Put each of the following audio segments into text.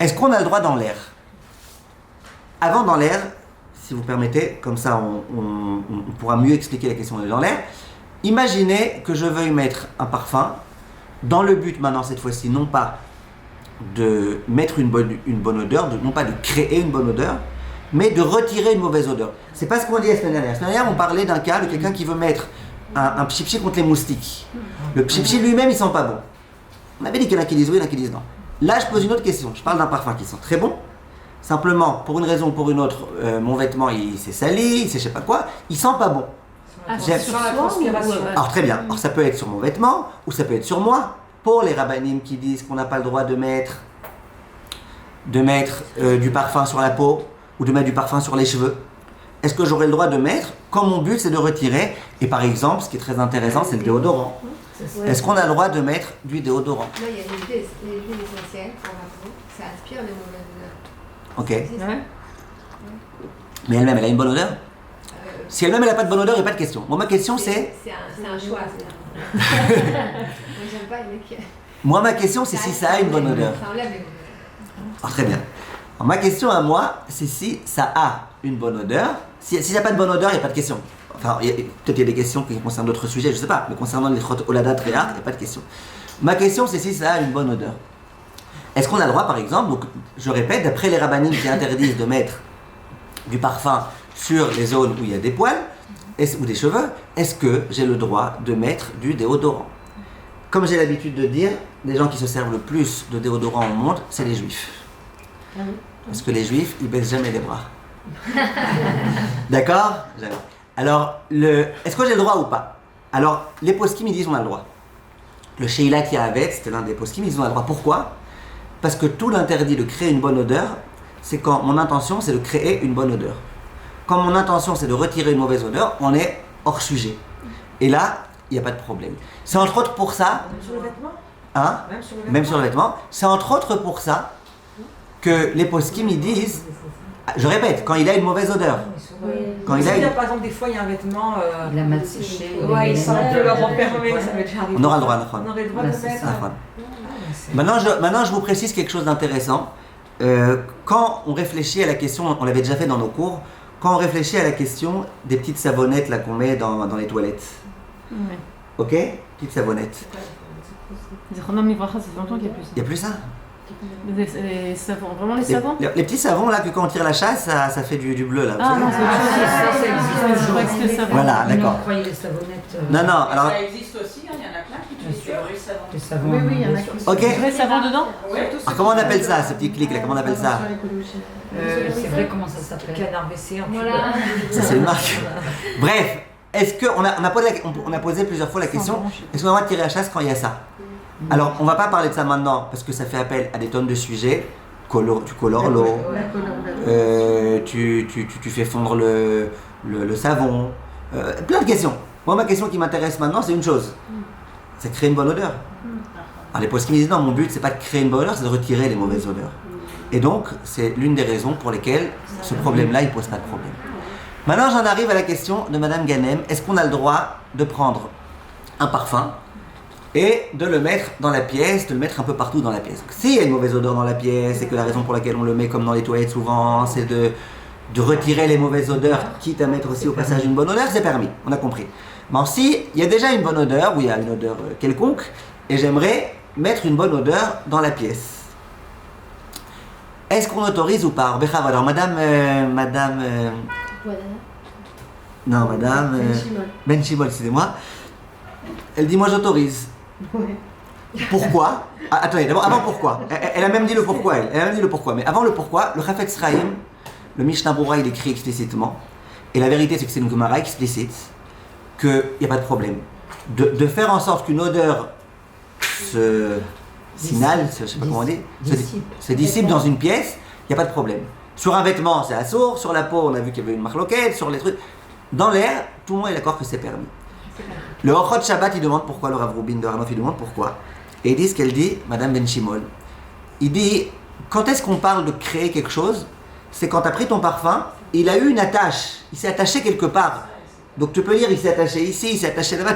Est-ce qu'on a le droit dans l'air? Avant dans l'air, si vous permettez, comme ça on pourra mieux expliquer la question de dans l'air. Imaginez que je veuille mettre un parfum dans le but maintenant cette fois-ci non pas de mettre une bonne odeur, non pas de créer une bonne odeur, mais de retirer une mauvaise odeur. C'est pas ce qu'on dit la semaine dernière. La semaine dernière on parlait d'un cas de quelqu'un qui veut mettre un pchipchi contre les moustiques. Le pchipchi lui-même il sent pas bon. On avait dit qu'il y en a qui disent oui, il y en a qui disent non. Là je pose une autre question, je parle d'un parfum qui sent très bon. Simplement, pour une raison ou pour une autre, mon vêtement il s'est sali, il s'est je sais pas quoi, il sent pas bon. Sur la transpiration. Alors très bien, alors ça peut être sur mon vêtement ou ça peut être sur moi. Pour les rabbinim qui disent qu'on n'a pas le droit de mettre du parfum sur la peau ou de mettre du parfum sur les cheveux, est-ce que j'aurais le droit de mettre quand mon but c'est de retirer? Et par exemple, ce qui est très intéressant, c'est le déodorant. Est-ce qu'on a le droit de mettre du déodorant? Là, il y a les huiles essentielles pour la peau, ça aspire les mauvaises odeurs. Ok. Ouais. Mais elle-même, elle a une bonne odeur? Si elle-même, elle n'a pas de bonne odeur, il n'y a pas de question. Moi, ma question, c'est... C'est un choix, c'est Moi, j'aime pas les mecs qui... Moi, ma question, c'est si ça a une bonne odeur. Ça enlève les mauvaises odeurs. Ah, très bien. Alors, ma question à moi, c'est si ça a une bonne odeur. S'il n'y a pas de bonne odeur, il n'y a pas de question. Enfin, peut-être il y a des questions qui concernent d'autres sujets, je ne sais pas. Mais concernant les oladat réart, il n'y a pas de question. Ma question, c'est si ça a une bonne odeur. Est-ce qu'on a le droit, par exemple, donc je répète, d'après les rabbinim qui interdisent de mettre du parfum sur les zones où il y a des poils ou des cheveux, est-ce que j'ai le droit de mettre du déodorant? Comme j'ai l'habitude de dire, les gens qui se servent le plus de déodorant au monde, c'est les juifs. Parce que les juifs, ils baissent jamais les bras. D'accord? Jamais. Alors, est-ce que j'ai le droit ou pas? Alors, les poskim, ils disent on a le droit. Le Sheilat Yahavet, c'était l'un des poskim, ils disent on a le droit. Pourquoi? Parce que tout l'interdit de créer une bonne odeur, c'est quand mon intention, c'est de créer une bonne odeur. Quand mon intention, c'est de retirer une mauvaise odeur, on est hors sujet. Et là, il n'y a pas de problème. C'est entre autres pour ça... Même sur le vêtement? Hein? Même sur le vêtement? Même sur le vêtement. C'est entre autres pour ça que les poskim, ils disent... Je répète, quand il a une mauvaise odeur. Quand il a une... Par exemple, des fois, il y a un vêtement... Il a mal séché. Ouais, il sent un peu le renfermé, ça m'est déjà arrivé. On aura le droit, Nahon. On aurait le droit de mettre... Maintenant, je vous précise quelque chose d'intéressant. Quand on réfléchit à la question, on l'avait déjà fait dans nos cours, quand on réfléchit à la question des petites savonnettes là, qu'on met dans les toilettes. Ouais. Ok? Petites savonnettes. Zichronom Livracha, ça fait longtemps qu'il n'y a plus ça. Il n'y a plus ça? Les savons, vraiment les savons? Les petits savons là, que quand on tire la chasse, ça fait du bleu là. Vous Ah savez? non, c'est autre chose. Ça existe. Je crois que c'était le savon. Voilà, Non, d'accord. on croyait les savonnettes. Non, alors... Ça existe aussi, il y en a plein qui utilisent le vrai savon. Les savons. Oui, oui, il y en a qui Ok. vrai savon dedans? Oui. Alors, comment on appelle ça, ce petit clic là? Comment on appelle ça? C'est vrai comment ça s'appelle. Canard WC, en Voilà. Ça, c'est une marque. Bref, est-ce qu'on a posé plusieurs fois la question, est-ce qu'on a le droit de tirer la chasse quand il y a ça? Alors, on va pas parler de ça maintenant, parce que ça fait appel à des tonnes de sujets. Tu colores l'eau, tu fais fondre le savon, plein de questions. Moi, ma question qui m'intéresse maintenant, c'est une chose. C'est créer une bonne odeur. Alors, les postes qui me disent non, mon but, c'est pas de créer une bonne odeur, c'est de retirer les mauvaises odeurs. Et donc, c'est l'une des raisons pour lesquelles ce problème-là, il pose pas de problème. Maintenant, j'en arrive à la question de Madame Ganem. Est-ce qu'on a le droit de prendre un parfum et de le mettre dans la pièce, de le mettre un peu partout dans la pièce? Donc, s'il y a une mauvaise odeur dans la pièce et que la raison pour laquelle on le met comme dans les toilettes souvent, c'est de retirer les mauvaises odeurs, quitte à mettre aussi au passage une bonne odeur, c'est permis, on a compris. Mais si il y a déjà une bonne odeur, ou il y a une odeur quelconque, et j'aimerais mettre une bonne odeur dans la pièce, est-ce qu'on autorise ou pas? Alors madame... Non, madame... Ben Shimol, excusez-moi. Elle dit moi j'autorise. Pourquoi? Attendez, d'abord, avant pourquoi? Elle a même dit le pourquoi, elle a même dit le pourquoi. Mais avant le pourquoi, le Chafetz Chaim, le Mishnah Berurah, il écrit explicitement, et la vérité c'est que c'est une Gemara explicite, qu'il n'y a pas de problème. De faire en sorte qu'une odeur s'inhale, je ne sais pas comment on dit, se dissipe dans une pièce, il n'y a pas de problème. Sur un vêtement, c'est assourd, sur la peau, on a vu qu'il y avait une marloquette, sur les trucs. Dans l'air, tout le monde est d'accord que c'est permis. Le Ochot Shabbat, il demande pourquoi, le Rav Rubin de Hanof, il demande pourquoi. Et il dit ce qu'elle dit, Madame Ben Shimol. Il dit, quand est-ce qu'on parle de créer quelque chose? C'est quand tu as pris ton parfum, il a eu une attache, il s'est attaché quelque part. Donc tu peux dire, il s'est attaché ici, il s'est attaché là-bas,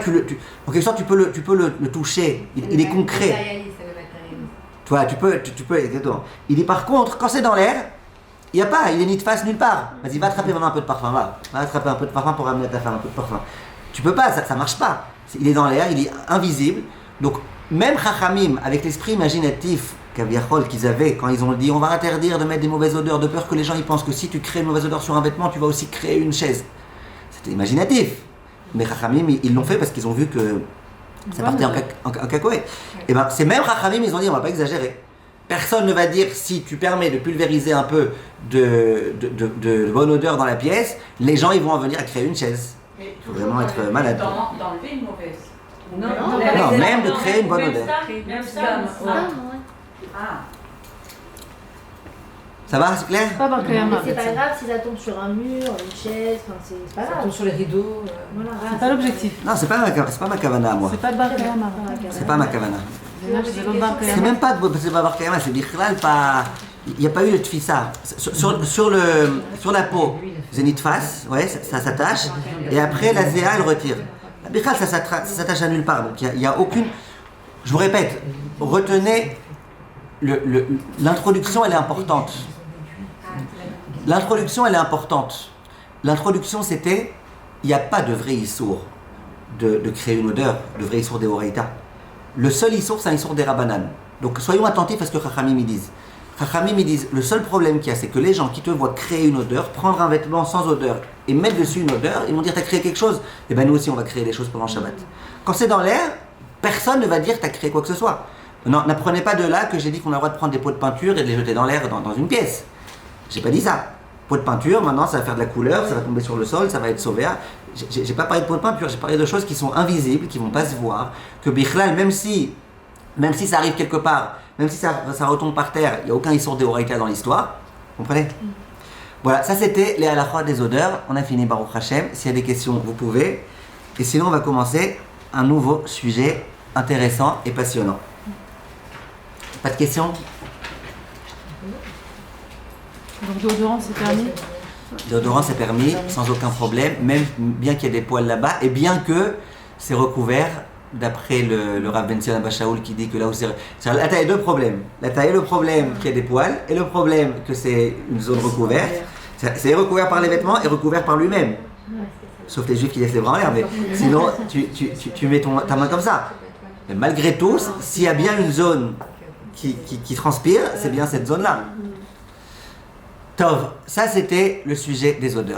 en quelque sorte tu peux le toucher, il est concret. Tu vois, tu peux, exactement. Il dit par contre, quand c'est dans l'air, il est ni de face nulle part. Vas-y, va attraper maintenant un peu de parfum, va attraper un peu de parfum pour ramener à ta femme un peu de parfum. Tu peux pas, ça marche pas. Il est dans l'air, il est invisible. Donc, même Chachamim, avec l'esprit imaginatif qu'ils avaient quand ils ont dit on va interdire de mettre des mauvaises odeurs, de peur que les gens ils pensent que si tu crées une mauvaise odeur sur un vêtement, tu vas aussi créer une chaise. C'était imaginatif. Mais Chachamim, ils l'ont fait parce qu'ils ont vu que ça partait en cacahuète. Et ben, c'est même Chachamim, ils ont dit on va pas exagérer. Personne ne va dire si tu permets de pulvériser un peu de bonne odeur dans la pièce, les gens ils vont en venir à créer une chaise. Mais Il faut vraiment être malade. D'enlever une mauvaise. Non, même de créer une bonne odeur. Même ça. Ah. Ça va, c'est clair? Pas par Kayama. C'est pas grave si ça tombe sur un mur, une chaise, enfin, c'est pas Ça grave. tombe sur les rideaux. Voilà, C'est pas l'objectif. Non, c'est pas ma kavana, moi. C'est pas de bar Kayama. C'est pas ma kavana. C'est l'autre bar C'est Kayama. même pas c'est pas bar kayama, c'est bichlal pas. Il n'y a pas eu de tfissa. Sur la peau, zénith face, ouais, ça s'attache. Et après, la zéa, elle retire. La bichlal, ça s'attache à nulle part. Donc il n'y a aucune. Je vous répète, retenez, l'introduction, elle est importante. L'introduction, elle est importante. L'introduction, c'était, il n'y a pas de vrai issour de créer une odeur, de vrai issour des oraïta. Le seul issour, c'est un issour des rabanan. Donc soyons attentifs à ce que Chachamim ils disent. Chachamim ils disent, le seul problème qu'il y a, c'est que les gens qui te voient créer une odeur, prendre un vêtement sans odeur et mettre dessus une odeur, ils vont dire, t'as créé quelque chose. Et bien nous aussi, on va créer des choses pendant Shabbat. Quand c'est dans l'air, personne ne va dire, t'as créé quoi que ce soit. Non, n'apprenez pas de là que j'ai dit qu'on a le droit de prendre des pots de peinture et de les jeter dans l'air dans une pièce. J'ai pas dit ça. Pot de peinture, maintenant ça va faire de la couleur, ça va tomber sur le sol, ça va être sauvé. J'ai pas parlé de pot de peinture, j'ai parlé de choses qui sont invisibles, qui vont pas se voir, que Bichlal, même si ça arrive quelque part, même si ça retombe par terre, il n'y a aucun issour d'Eoraïta dans l'histoire. Vous comprenez? Voilà, ça c'était les halachot des odeurs. On a fini Baruch Hashem. S'il y a des questions, vous pouvez. Et sinon, on va commencer un nouveau sujet intéressant et passionnant. Pas de questions? Donc déodorant, c'est permis. Déodorant, c'est permis, sans aucun problème, même bien qu'il y ait des poils là-bas, et bien que c'est recouvert, d'après le Rav Ben Zion Abba Shaul qui dit que là où c'est... Là, il y a deux problèmes. Là, il y a le problème qu'il y a des poils, et le problème que c'est une zone recouverte. C'est recouvert par les vêtements et recouvert par lui-même. Sauf les juifs qui laissent les bras en l'air, mais sinon, tu mets ta main comme ça. Mais malgré tout, s'il y a bien une zone qui transpire, c'est bien cette zone-là. Tov, ça c'était le sujet des odeurs.